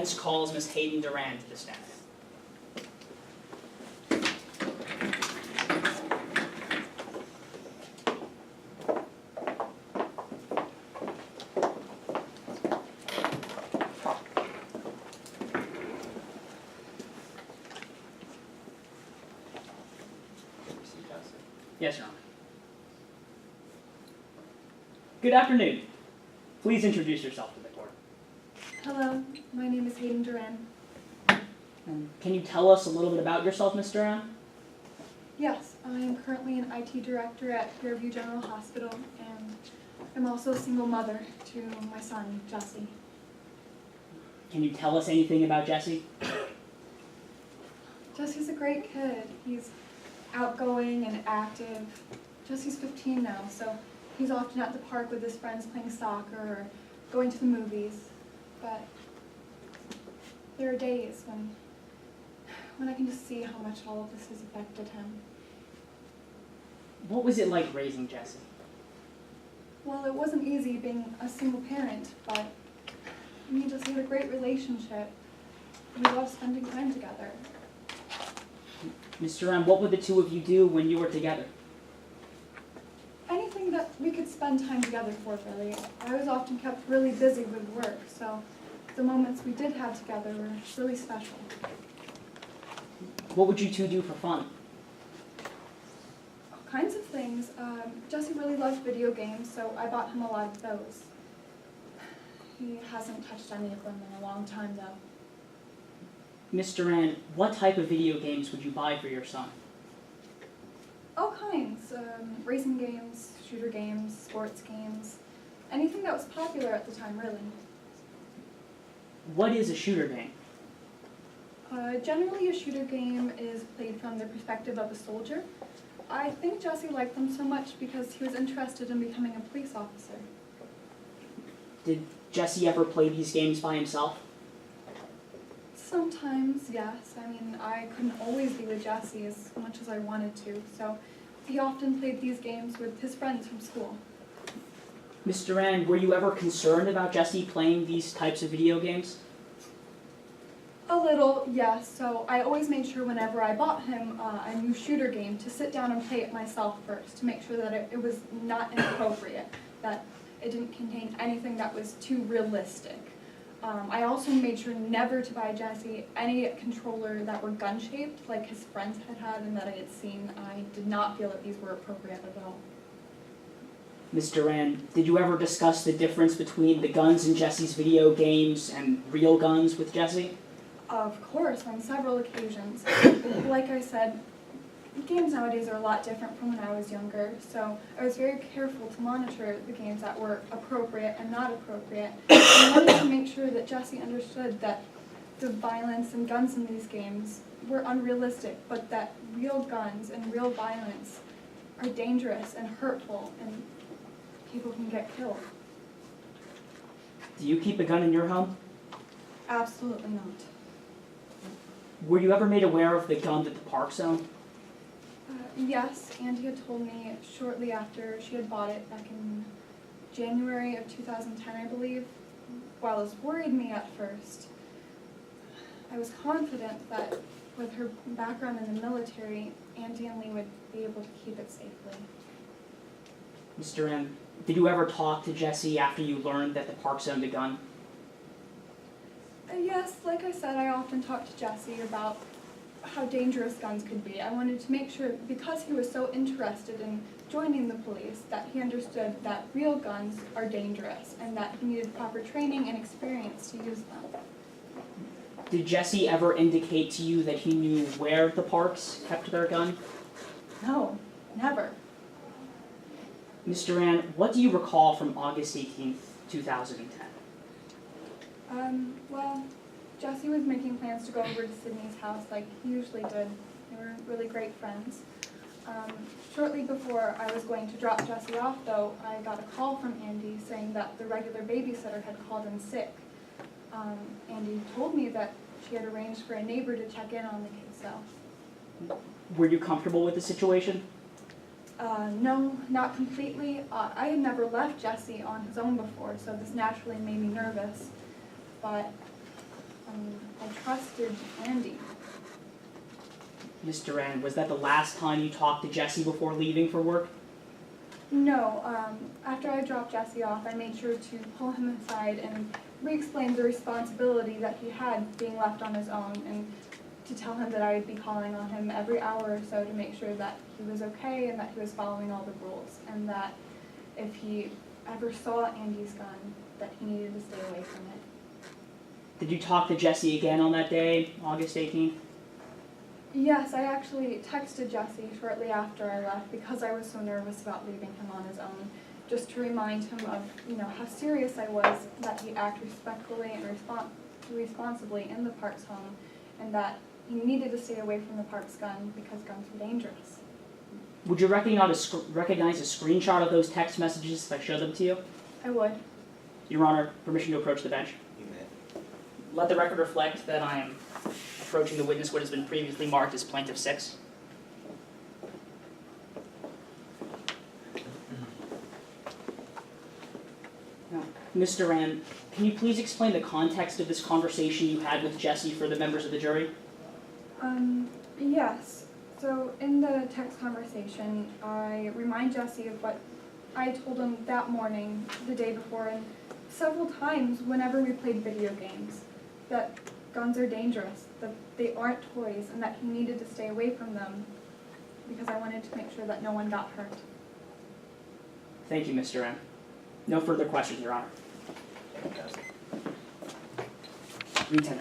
Defense calls Ms. Hayden Duran to the stand. Yes, Your Honor. Good afternoon. Please introduce yourself to the court. Hello, my name is Hayden Duran. And can you tell us a little bit about yourself, Ms. Duran? Yes, I am currently an IT director at Fairview General Hospital, and I'm also a single mother to my son, Jesse. Can you tell us anything about Jesse? Jesse's a great kid. He's outgoing and active. Jesse's 15 now, so he's often at the park with his friends playing soccer or going to the movies. But there are days when I can just see how much all of this has affected him. What was it like raising Jesse? Well, it wasn't easy being a single parent, but me and Jesse had a great relationship. We loved spending time together. Ms. Duran, what would the two of you do when you were together? Anything that we could spend time together for, really. I was often kept really busy with work, so the moments we did have together were really special. What would you two do for fun? All kinds of things. Jesse really loved video games, so I bought him a lot of those. He hasn't touched any of them in a long time, though. Ms. Duran, what type of video games would you buy for your son? All kinds. Racing games, shooter games, sports games. Anything that was popular at the time, really. What is a shooter game? Generally, a shooter game is played from the perspective of a soldier. I think Jesse liked them so much because he was interested in becoming a police officer. Did Jesse ever play these games by himself? Sometimes, yes. I mean, I couldn't always be with Jesse as much as I wanted to, so he often played these games with his friends from school. Ms. Duran, were you ever concerned about Jesse playing these types of video games? A little, yes. So I always made sure whenever I bought him a new shooter game to sit down and play it myself first to make sure that it was not inappropriate, that it didn't contain anything that was too realistic. I also made sure never to buy Jesse any controller that were gun-shaped like his friends had and that I had seen. I did not feel that these were appropriate at all. Ms. Duran, did you ever discuss the difference between the guns in Jesse's video games and real guns with Jesse? Of course, on several occasions. Like I said, games nowadays are a lot different from when I was younger, so I was very careful to monitor the games that were appropriate and not appropriate. And I wanted to make sure that Jesse understood that the violence and guns in these games were unrealistic, but that real guns and real violence are dangerous and hurtful, and people can get killed. Do you keep a gun in your home? Absolutely not. Were you ever made aware of the gun that the park owned? Yes, Andy had told me shortly after she had bought it back in January of 2010, I believe. While this worried me at first, I was confident that with her background in the military, Andy and Lee would be able to keep it safely. Ms. Duran, did you ever talk to Jesse after you learned that the park owned a gun? Yes, like I said, I often talked to Jesse about how dangerous guns could be. I wanted to make sure, because he was so interested in joining the police, that he understood that real guns are dangerous and that he needed proper training and experience to use them. Did Jesse ever indicate to you that he knew where the parks kept their gun? No, never. Ms. Duran, what do you recall from August 18th, 2010? Well, Jesse was making plans to go over to Sydney's house like he usually did. They were really great friends. Shortly before I was going to drop Jesse off, though, I got a call from Andy saying that the regular babysitter had called in sick. Andy told me that she had arranged for a neighbor to check in on the kid's cell. Were you comfortable with the situation? No, not completely. I had never left Jesse on his own before, so this naturally made me nervous. But trusted Andy. Ms. Duran, was that the last time you talked to Jesse before leaving for work? No, after I dropped Jesse off, I made sure to pull him aside and re-explain the responsibility that he had being left on his own, and to tell him that I would be calling on him every hour or so to make sure that he was okay and that he was following all the rules, and that if he ever saw Andy's gun, that he needed to stay away from it. Did you talk to Jesse again on that day, August 18th? Yes, I actually texted Jesse shortly after I left because I was so nervous about leaving him on his own, just to remind him of, how serious I was, that he act respectfully and responsibly in the Parks home, and that he needed to stay away from the Parks gun because guns were dangerous. Would you recognize a screenshot of those text messages if I showed them to you? I would. Your Honor, permission to approach the bench. You may. Let the record reflect that I am approaching the witness what has been previously marked as Plaintiff 6. Now, Ms. Duran, can you please explain the context of this conversation you had with Jesse for the members of the jury? Yes. So in the text conversation, I remind Jesse of what I told him that morning, the day before, and several times whenever we played video games, that guns are dangerous, that they aren't toys, and that he needed to stay away from them because I wanted to make sure that no one got hurt. Thank you, Ms. Duran. No further questions, Your Honor. Fantastic. Lieutenant.